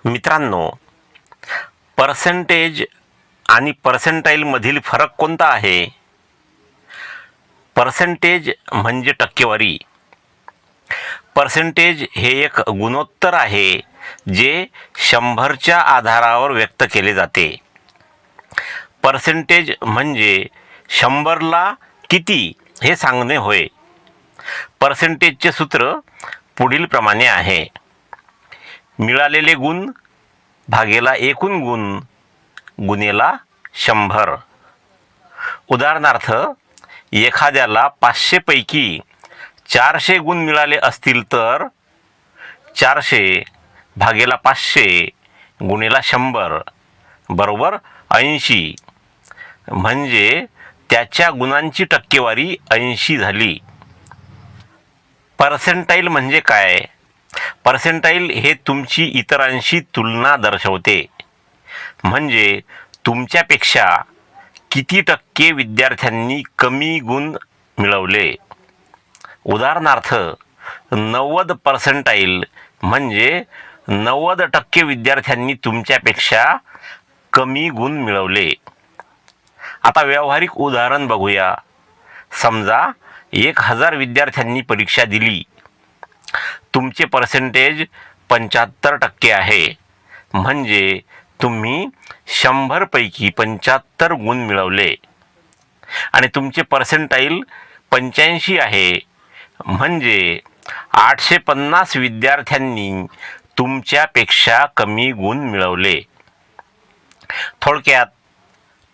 मित्रांनो, पर्सेंटेज आणि पर्सेंटाईलमधील फरक कोणता आहे? पर्सेंटेज म्हणजे टक्केवारी. पर्सेंटेज हे एक गुणोत्तर आहे जे 100च्या आधारावर व्यक्त केले जाते. पर्सेंटेज म्हणजे 100ला किती हे सांगणे होय. पर्सेंटेजचे सूत्र पुढील प्रमाणे आहे: मिळालेले गुण भागेला एकूण गुण गुणेला 100. उदाहरणार्थ, एखाद्याला 500 पैकी 400 गुण मिळाले असतील तर 400 भागेला 500 गुणेला 100 बरोबर 80. म्हणजे त्याच्या गुणांची टक्केवारी 80 झाली. पर्सेंटाईल म्हणजे काय? पर्सेंटाईल हे तुमची इतरांशी तुलना दर्शवते. म्हणजे तुमच्यापेक्षा किती टक्के विद्यार्थ्यांनी कमी गुण मिळवले. उदाहरणार्थ, 90 पर्सेंटाईल म्हणजे 90% विद्यार्थ्यांनी तुमच्यापेक्षा कमी गुण मिळवले. आता व्यावहारिक उदाहरण बघूया. समजा 1000 विद्यार्थ्यांनी परीक्षा दिली. तुमचे पर्सेंटेज 75% आहे. म्हणजे तुम्ही 100 पैकी 75 गुण मिळवले. आणि तुमचे पर्सेंटाईल 85 आहे. म्हणजे 850 विद्यार्थ्यांनी तुमच्यापेक्षा कमी गुण मिळवले. थोडक्यात,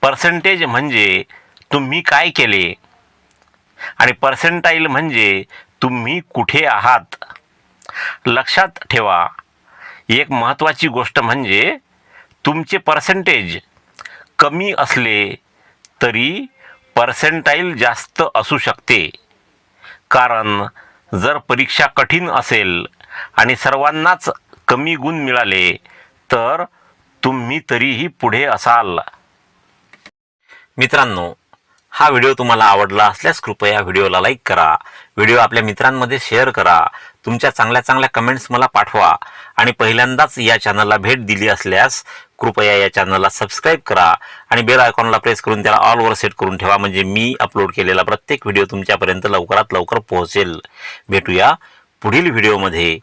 पर्सेंटेज म्हणजे तुम्ही काय केले आणि पर्सेंटाईल म्हणजे तुम्ही कुठे आहात. लक्षात ठेवा, एक महत्त्वाची गोष्ट म्हणजे तुमचे पर्सेंटेज कमी असले तरी पर्सेंटाईल जास्त असू शकते. कारण जर परीक्षा कठीण असेल आणि सर्वांनाच कमी गुण मिळाले तर तुम्ही तरीही पुढे असाल. मित्रांनो, हा व्हिडिओ तुम्हाला आवडला असल्यास कृपया व्हिडिओला लाईक करा, व्हिडिओ आपल्या मित्रांमध्ये शेअर करा, तुमच्या चांगल्या चांगल्या कमेंट्स मला पाठवा आणि पहिल्यांदाच या चॅनलला भेट दिली असल्यास कृपया या चॅनलला सबस्क्राईब करा आणि बेल आयकॉनला प्रेस करून त्याला ऑलवर सेट करून ठेवा. म्हणजे मी अपलोड केलेला प्रत्येक व्हिडिओ तुमच्यापर्यंत लवकरात लवकर पोहोचेल. भेटूया पुढील व्हिडिओमध्ये.